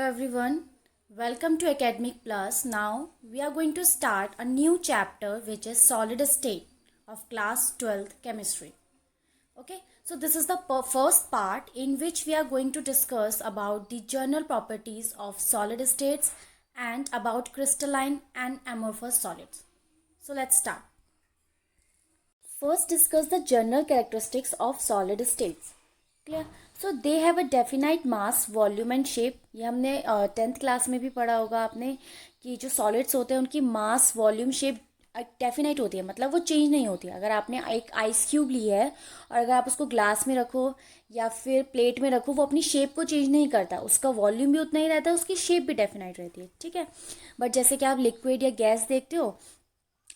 everyone, welcome to Academic Plus. Now we are going to start a new chapter which is solid state of class 12th chemistry. Okay, so this is the first part in which we are going to discuss about the general properties of solid states and about crystalline and amorphous solids. So let's start. First discuss the general characteristics of solid states. Clear. So they have a definite mass, volume and shape. ये हमने 10th class में भी पढ़ा होगा आपने कि जो solids होते हैं उनकी मास, वॉल्यूम, शेप डेफिनाइट होती है, मतलब वो चेंज नहीं होती है. अगर आपने एक आइस क्यूब ली है और अगर आप उसको ग्लास में रखो या फिर प्लेट में रखो, वो अपनी शेप को चेंज नहीं करता. उसका वॉल्यूम भी उतना ही रहता है, उसकी शेप भी डेफिनाइट रहती है. ठीक है. बट जैसे कि आप लिक्विड या गैस देखते हो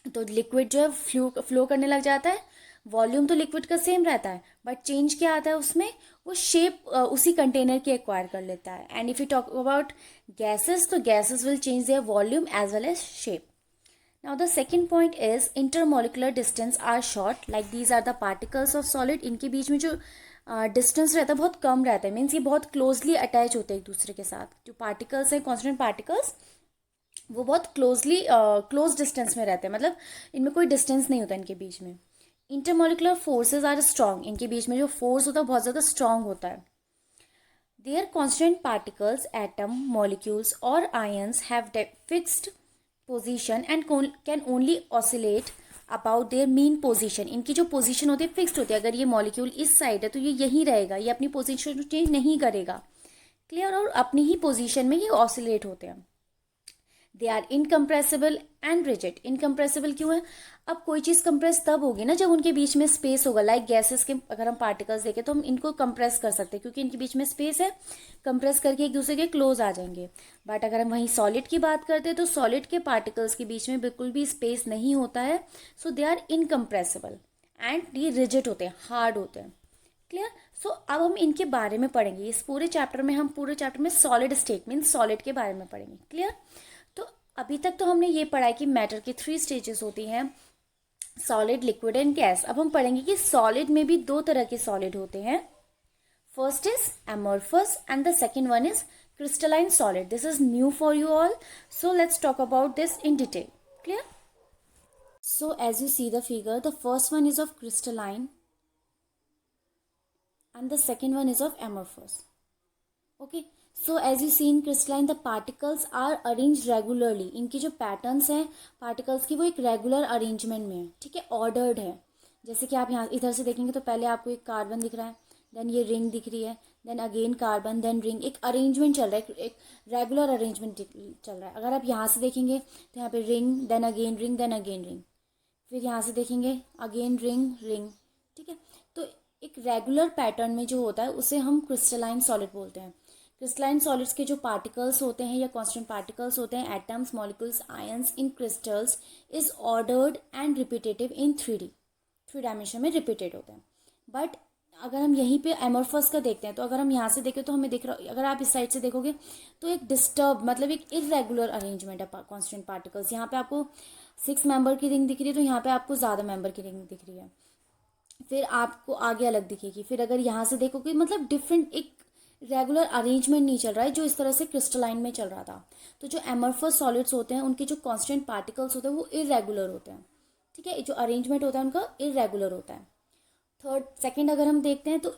तो लिक्विड जो है फ्लो करने लग जाता है. वॉल्यूम तो लिक्विड का सेम रहता है बट चेंज क्या आता है उसमें, वो शेप उसी कंटेनर की एक्वायर कर लेता है. And if you talk about gases, तो gases will change their volume as well as shape. Now the second point is intermolecular distance are short, like these are the particles of solid. इनके बीच में जो distance रहता है बहुत कम रहता है, मीन्स ये बहुत क्लोजली अटैच होते हैं एक दूसरे के साथ. जो पार्टिकल्स हैं, कॉन्स्टेंट पार्टिकल्स, वो बहुत क्लोज डिस्टेंस में रहते हैं, मतलब इनमें कोई डिस्टेंस नहीं होता इनके बीच में. इंटरमोलिकुलर फोर्सेज आर स्ट्रॉन्ग, इनके बीच में जो फोर्स होता है बहुत ज़्यादा स्ट्रॉन्ग होता है. Their constant particles, atom, molecules और ions have fixed position and can only oscillate about their mean position. इनकी जो पोजीशन होती है फिक्स्ड होती है. अगर ये मॉलिक्यूल इस साइड है तो ये यहीं रहेगा, ये अपनी पोजीशन चेंज नहीं करेगा. क्लियर. और अपनी ही पोजीशन में ये ऑसिलेट होते हैं. They are incompressible and rigid. Incompressible क्यों है? अब कोई चीज़ कंप्रेस तब होगी ना जब उनके बीच में स्पेस होगा. लाइक गैसेस के अगर हम पार्टिकल्स देखें तो हम इनको कंप्रेस कर सकते हैं क्योंकि इनके बीच में स्पेस है, कंप्रेस करके एक दूसरे के क्लोज आ जाएंगे. बट अगर हम वहीं सॉलिड की बात करते हैं तो सॉलिड के पार्टिकल्स के बीच में बिल्कुल भी स्पेस नहीं होता है. सो दे आर इनकम्प्रेसिबल एंड ये रिजिड होते हैं, हार्ड होते हैं. क्लियर. सो अब हम इनके बारे में पढ़ेंगे. इस पूरे चैप्टर में सॉलिड स्टेट मीन्स सॉलिड के बारे में पढ़ेंगे. क्लियर. तो अभी तक तो हमने ये पढ़ा है कि मैटर की 3 स्टेजेस होती हैं, सॉलिड, लिक्विड एंड गैस. अब हम पढ़ेंगे कि सॉलिड में भी 2 तरह के सॉलिड होते हैं. First is amorphous and the second one is crystalline solid. This is new for you all, so let's talk about this in detail. Clear. So as you see the figure, the first one is of crystalline and the second one is of amorphous. Okay, so as you see in crystalline the particles are arranged regularly. इनकी जो patterns हैं particles की वो एक regular arrangement में है. ठीक है, ऑर्डर्ड है. जैसे कि आप यहाँ इधर से देखेंगे तो पहले आपको एक कार्बन दिख रहा है, देन ये रिंग दिख रही है, then again carbon, then ring. एक अरेंजमेंट चल रहा है, एक रेगुलर अरेंजमेंट चल रहा है. अगर आप यहाँ से देखेंगे तो यहाँ पे ring, then again ring, then again ring. फिर यहाँ से देखेंगे अगेन रिंग रिंग. ठीक है, तो एक रेगुलर पैटर्न में जो होता है उसे हम क्रिस्टलाइन सॉलिड बोलते हैं. क्रिस्टलाइन सॉलिड्स के जो पार्टिकल्स होते हैं या कांस्टेंट पार्टिकल्स होते हैं, atoms, molecules, ions in crystals, is ordered and repetitive in 3D, 3 dimension में रिपीटेड होते हैं. बट अगर हम यहीं पे एमोर्फस का देखते हैं तो अगर हम यहाँ से देखें तो हमें दिख रहा, अगर आप इस साइड से देखोगे तो एक डिस्टर्ब, मतलब एक इरेगुलर अरेंजमेंट है कांस्टेंट पार्टिकल्स. यहाँ पे आपको 6 मेंबर की रिंग दिख रही है तो यहाँ पे आपको ज़्यादा मेंबर की रिंग दिख रही है, फिर आपको आगे अलग दिखेगी. फिर अगर यहाँ से देखोगे मतलब डिफरेंट, एक रेगुलर अरेंजमेंट नहीं चल रहा है जो इस तरह से क्रिस्टलाइन में चल रहा था. तो जो एमोर्फस सॉलिड्स होते हैं उनके जो कांस्टेंट पार्टिकल्स होते हैं वो इरेगुलर होते हैं. ठीक है, जो अरेंजमेंट होता है उनका इरेगुलर होता है. सेकंड अगर हम देखते हैं तो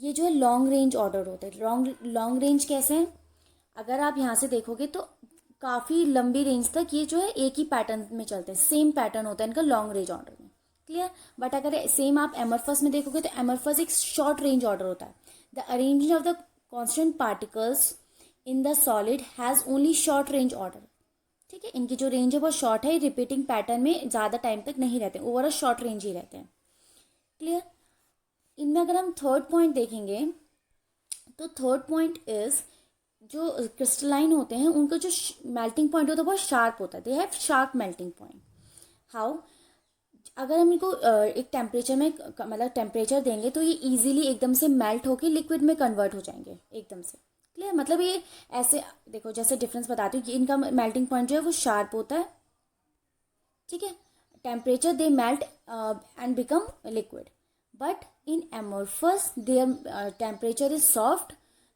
ये जो है लॉन्ग रेंज ऑर्डर होते हैं. लॉन्ग रेंज कैसे हैं? अगर आप यहाँ से देखोगे तो काफ़ी लंबी रेंज तक ये जो है एक ही पैटर्न में चलते हैं, सेम पैटर्न होता है इनका लॉन्ग रेंज ऑर्डर में. क्लियर. बट अगर सेम आप एमोर्फस में देखोगे तो एमोर्फस एक शॉर्ट रेंज ऑर्डर होता है. The arrangement of the constant particles in the solid has only short range order. ठीक है, इनकी जो रेंज है वो शॉर्ट है, रिपीटिंग पैटर्न में ज़्यादा टाइम तक नहीं रहते, ओवरऑल शॉर्ट रेंज ही रहते हैं. क्लियर. इनमें अगर हम थर्ड पॉइंट देखेंगे तो थर्ड पॉइंट इज जो क्रिस्टलाइन होते हैं उनका जो मेल्टिंग पॉइंट होता है बहुत शार्प होता है. They have sharp melting point. How? अगर हम इनको एक टेम्परेचर में, मतलब टेम्परेचर देंगे तो ये इजीली एकदम से मेल्ट होकर लिक्विड में कन्वर्ट हो जाएंगे एकदम से. क्लियर. मतलब ये ऐसे देखो, जैसे डिफरेंस बताती हूँ कि इनका मेल्टिंग पॉइंट जो है वो शार्प होता है. ठीक है, temperature they melt and become liquid. But in amorphous their temperature is soft,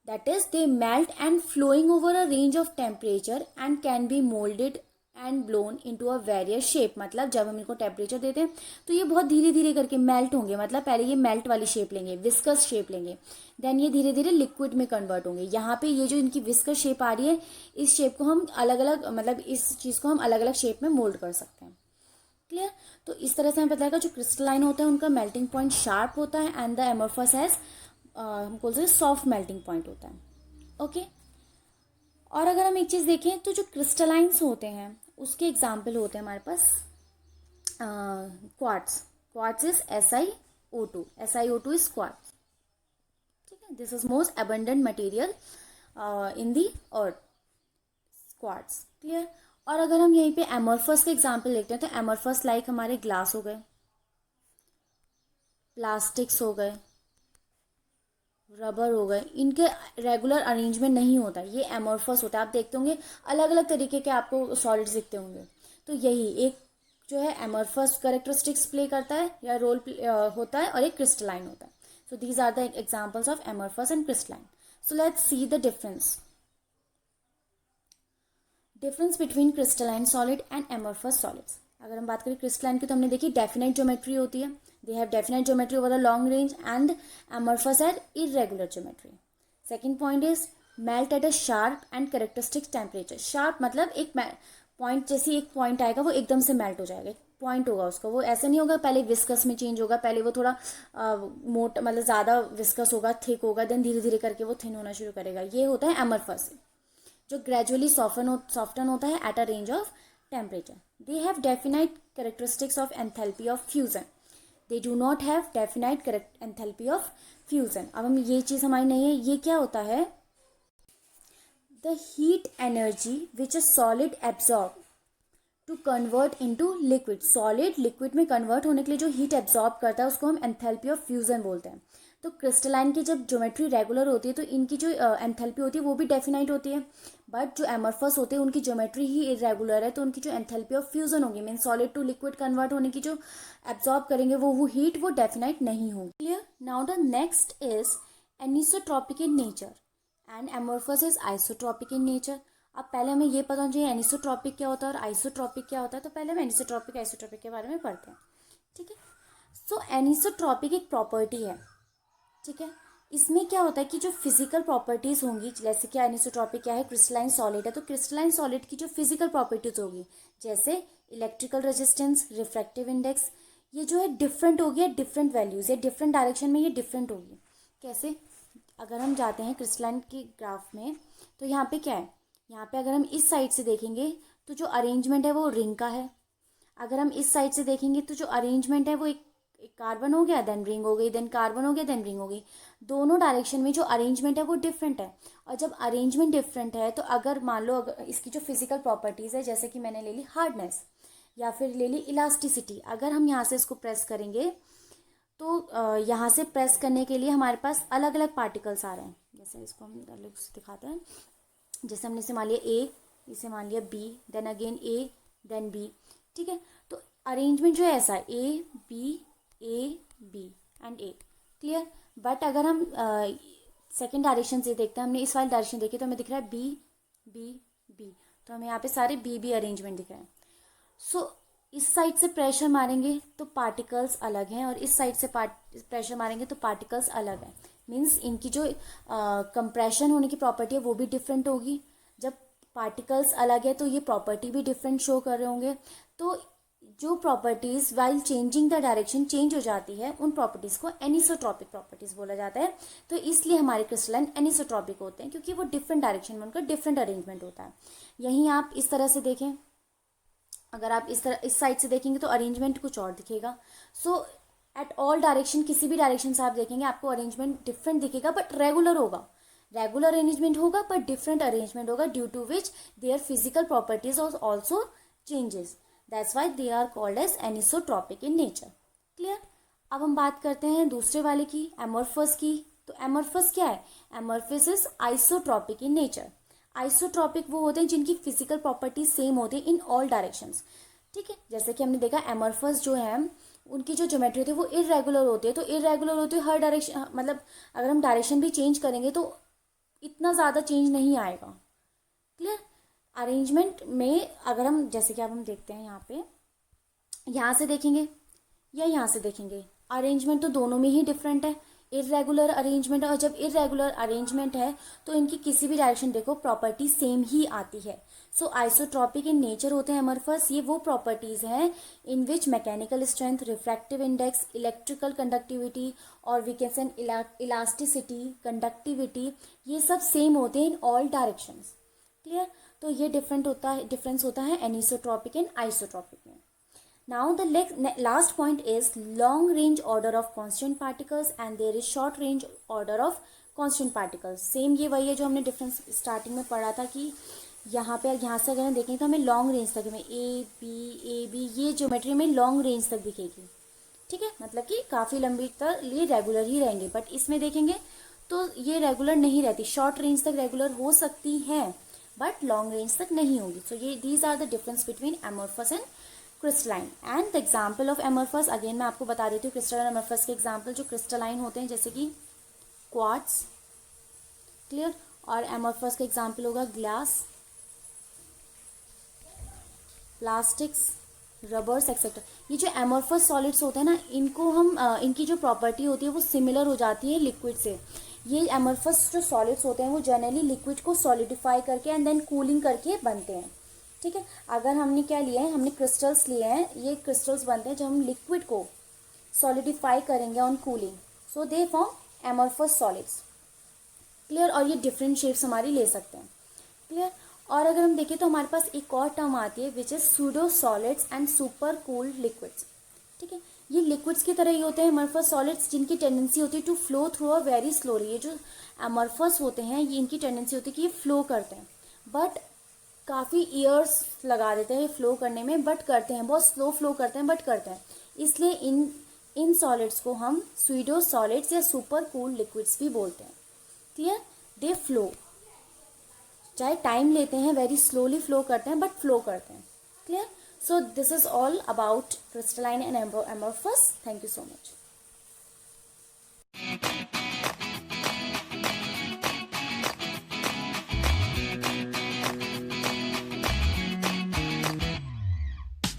that is they melt and flowing over a range of temperature and can be moulded and blown into a various shape. मतलब जब हम इनको temperature देते हैं तो ये बहुत धीरे धीरे करके मेल्ट होंगे, मतलब पहले ये मेल्ट वाली शेप लेंगे, विस्कस शेप लेंगे, देन ये धीरे धीरे लिक्विड में कन्वर्ट होंगे। यहाँ पे ये जो इनकी विस्कस शेप आ रही है, इस शेप को हम अलग अलग, मतलब इस चीज़ को हम अलग अलग शेप में मोल्ड कर सकते हैं। क्लियर? तो इस तरह से हमें पता है जो क्रिस्टलाइन होता है उनका मेल्टिंग पॉइंट शार्प होता है एंड द एमोर्फस हैज हम बोल सकते हैं सॉफ्ट मेल्टिंग पॉइंट होता है। ओके। और अगर हम एक चीज़ देखें तो जो क्रिस्टलाइंस होते हैं उसके एग्जाम्पल होते हैं हमारे पास quartz. Quartz is SiO2। SiO2 is quartz. ठीक है, this is most abundant material in the earth, quartz. Clear? और अगर हम यहीं पे एमोर्फस के एग्जाम्पल देखते हैं तो एमोर्फस लाइक हमारे ग्लास हो गए, प्लास्टिक्स हो गए, रबर हो गए, इनके रेगुलर अरेंजमेंट नहीं होता, ये एमोर्फस होता है। आप देखते होंगे अलग अलग तरीके के आपको सॉलिड्स दिखते होंगे, तो यही एक जो है एमोर्फस कैरेक्टरिस्टिक्स प्ले करता है या रोल होता है, और एक क्रिस्टलाइन होता है। So these are the examples of amorphous and crystalline. So let's see the difference between crystalline solid and amorphous solids. अगर हम बात करें क्रिस्टलाइन की तो हमने देखी डेफिनेट ज्योमेट्री होती है, they have definite geometry over the long range, and amorphous are irregular geometry. Second point is melt at a sharp and characteristic temperature. Sharp मतलब एक पॉइंट, जैसे एक पॉइंट आएगा वो एकदम से मेल्ट हो जाएगा, एक पॉइंट होगा उसका, वो ऐसे नहीं होगा पहले विस्कस में चेंज होगा, पहले वो थोड़ा मोटा मतलब ज़्यादा विस्कस होगा, थिक होगा, देन धीरे धीरे करके वो थिन होना शुरू करेगा। ये होता है एमोर्फस, जो ग्रेजुअली सॉफ्टन होता है at a range of temperature. They have definite characteristics of enthalpy of fusion. They do not have definite correct enthalpy of fusion. अब हम ये चीज़ हमारी नहीं है, ये क्या होता है, the heat energy which a solid absorb to convert into liquid. Solid liquid में कन्वर्ट होने के लिए जो हीट एब्जॉर्ब करता है उसको हम एंथैल्पी ऑफ फ्यूजन बोलते हैं। तो क्रिस्टलाइन की जब ज्योमेट्री रेगुलर होती है तो इनकी जो एंथैल्पी होती है वो भी डेफिनाइट होती है, बट जो एमोर्फस होते हैं उनकी ज्योमेट्री ही इरेगुलर है, तो उनकी जो एंथैल्पी ऑफ फ्यूजन होगी, mean solid to liquid convert होने की जो एब्जॉर्ब करेंगे वो हीट वो डेफिनाइट नहीं होगी। Clear? Now the next is anisotropic in nature and amorphous is isotropic in nature. अब पहले हमें ये पता होना चाहिए एनिसोट्रॉपिक क्या होता है और आइसोट्रॉपिक क्या होता है, तो पहले हम एनिसोट्रॉपिक आइसोट्रॉपिक के बारे में पढ़ते हैं। ठीक है, सो एनिसोट्रॉपिक एक प्रॉपर्टी है। ठीक है, इसमें क्या होता है कि जो फिजिकल प्रॉपर्टीज़ होंगी, जैसे कि एनिसोट्रॉपिक क्या है, क्रिस्टलाइन सॉलिड है, तो क्रिस्टलाइन सॉलिड की जो फिजिकल प्रॉपर्टीज़ होगी, जैसे इलेक्ट्रिकल रेजिस्टेंस, रिफ्रैक्टिव इंडेक्स, ये जो है डिफरेंट होगी, डिफरेंट वैल्यूज है, डिफरेंट डायरेक्शन में ये डिफरेंट होगी। कैसे? अगर हम जाते हैं क्रिस्टलाइन के ग्राफ में तो यहाँ पे क्या है, यहाँ पे अगर हम इस साइड से देखेंगे तो जो अरेंजमेंट है वो रिंग का है, अगर हम इस साइड से देखेंगे तो जो अरेंजमेंट है वो एक कार्बन हो गया, देन रिंग हो गई, देन कार्बन हो गया, देन रिंग हो गई। दोनों डायरेक्शन में जो अरेंजमेंट है वो डिफरेंट है, और जब अरेंजमेंट डिफरेंट है तो अगर मान लो अगर इसकी जो फिजिकल प्रॉपर्टीज़ है, जैसे कि मैंने ले ली हार्डनेस या फिर ले ली इलास्टिसिटी, अगर हम यहाँ से इसको प्रेस करेंगे तो यहाँ से प्रेस करने के लिए हमारे पास अलग अलग पार्टिकल्स आ रहे हैं। जैसे इसको हम अलग से दिखाते हैं, जैसे हमने इसे मान लिया ए, इसे मान लिया B, then again A, then B. ठीक है, तो अरेंजमेंट जो है ऐसा है, A B and A. Clear? But अगर हम सेकेंड डायरेक्शन से देखते हैं, हमने इस वाली डायरेक्शन देखी तो हमें दिख रहा है बी बी बी, तो हमें यहाँ पे सारे बी अरेंजमेंट दिख रहे हैं। सो इस साइड से प्रेशर मारेंगे तो पार्टिकल्स अलग हैं, और इस साइड से प्रेशर मारेंगे तो पार्टिकल्स अलग हैं। मीन्स इनकी जो कंप्रेशन होने की प्रॉपर्टी है वो भी डिफरेंट होगी। जब पार्टिकल्स अलग है तो ये प्रॉपर्टी भी डिफरेंट शो कर रहे होंगे। तो जो properties while changing the direction change हो जाती है, उन प्रॉपर्टीज़ को एनिसोट्रॉपिक प्रॉपर्टीज़ बोला जाता है। तो इसलिए हमारे क्रिस्टलाइन एनिसोट्रॉपिक होते हैं, क्योंकि वो डिफरेंट डायरेक्शन में उनका डिफरेंट अरेंजमेंट होता है। यहीं आप इस तरह से देखें, अगर आप इस साइड से देखेंगे तो अरेंजमेंट कुछ और दिखेगा। सो एट ऑल डायरेक्शन, किसी भी डायरेक्शन से आप देखेंगे आपको अरेंजमेंट डिफरेंट दिखेगा, बट रेगुलर होगा, रेगुलर अरेंजमेंट होगा, बट डिफरेंट अरेंजमेंट होगा, due to which their physical properties also changes. That's why they are called as anisotropic in nature. Clear? अब हम बात करते हैं दूसरे वाले की, एमोर्फस की। तो एमोर्फस क्या है? Amorphous is isotropic in nature. Isotropic वो होते हैं जिनकी फिजिकल प्रॉपर्टी सेम होती है इन ऑल डायरेक्शंस। ठीक है, जैसे कि हमने देखा एमोर्फस जो है उनकी जो ज्योमेट्री होती है वो इरेगुलर होती है। तो इरेगुलर होती है हर डायरेक्शन, मतलब अगर हम डायरेक्शन भी चेंज करेंगे तो इतना ज़्यादा चेंज नहीं आएगा। क्लियर। अरेंजमेंट में अगर हम जैसे कि अब हम देखते हैं यहाँ पे, यहाँ से देखेंगे या यहाँ से देखेंगे, अरेंजमेंट तो दोनों में ही डिफरेंट है। इरेगुलर अरेंजमेंट, और जब इरेगुलर अरेंजमेंट है तो इनकी किसी भी डायरेक्शन देखो प्रॉपर्टी सेम ही आती है। सो आइसोट्रॉपिक इन नेचर होते हैं अमरफस। ये वो प्रॉपर्टीज हैं in which mechanical strength, refractive index, electrical conductivity और we can say elasticity, conductivity, ये सब सेम होते हैं इन ऑल डायरेक्शंस। क्लियर। तो ये डिफरेंस होता है एनिसोट्रॉपिक एंड आइसोट्रॉपिक में। Now the last point is long range order of constant particles and there is short range order of constant particles. Same ये वही है जो हमने डिफरेंस स्टार्टिंग में पढ़ा था कि यहाँ पे यहाँ से अगर हम देखें तो हमें लॉन्ग रेंज तक, हमें ए बी ये ज्योमेट्री में लॉन्ग रेंज तक दिखेगी। ठीक है, मतलब कि काफ़ी लंबी तक ये रेगुलर ही रहेंगे, बट इसमें देखेंगे तो ये रेगुलर नहीं रहती। शॉर्ट रेंज तक रेगुलर हो सकती हैं बट लॉन्ग रेंज तक नहीं होगी। सो ये these are the difference between amorphous and crystalline. And the example of amorphous, again मैं आपको बता देती हूँ क्रिस्टलाइन और एमोर्फस के एग्जाम्पल। जो क्रिस्टलाइन होते हैं जैसे कि क्वार्ट्ज, क्लियर, और एमोर्फस का एग्जाम्पल होगा ग्लास, प्लास्टिक्स, रबर्स एक्सेट्रा। ये जो एमोर्फस सॉलिड्स होते हैं ना, इनको हम इनकी जो प्रॉपर्टी होती है वो सिमिलर हो जाती है लिक्विड से। ये एमोर्फस जो सॉलिड्स होते हैं वो जनरली लिक्विड को सॉलिडिफाई करके एंड देन कूलिंग करके बनते हैं। ठीक है, अगर हमने क्या लिया है, हमने क्रिस्टल्स लिए हैं, ये क्रिस्टल्स बनते हैं जब हम लिक्विड को सॉलिडिफाई करेंगे on cooling, so they form amorphous solids. Clear. और ये डिफरेंट शेप्स हमारी ले सकते हैं। क्लियर। और अगर हम देखें तो हमारे पास एक और टर्म आती है which is pseudo solids and super cooled liquids. ठीक है, ये लिक्विड्स की तरह ही होते हैं एमोर्फस सॉलिड्स, जिनकी टेंडेंसी होती है to flow through a very slowly. ये जो एमोर्फस होते हैं ये इनकी टेंडेंसी होती है कि ये फ्लो करते हैं, बट काफ़ी ईयर्स लगा देते हैं फ्लो करने में, बट करते हैं, बहुत स्लो फ्लो करते हैं बट करते हैं। इसलिए इन सॉलिड्स को हम स्यूडो सॉलिड्स या सुपर कूल्ड लिक्विड्स भी बोलते हैं। क्लियर। दे फ्लो, चाहे टाइम लेते हैं, वेरी स्लोली फ्लो करते हैं बट फ्लो करते हैं। Clear. So this is all about crystalline and amorphous. Thank you so much.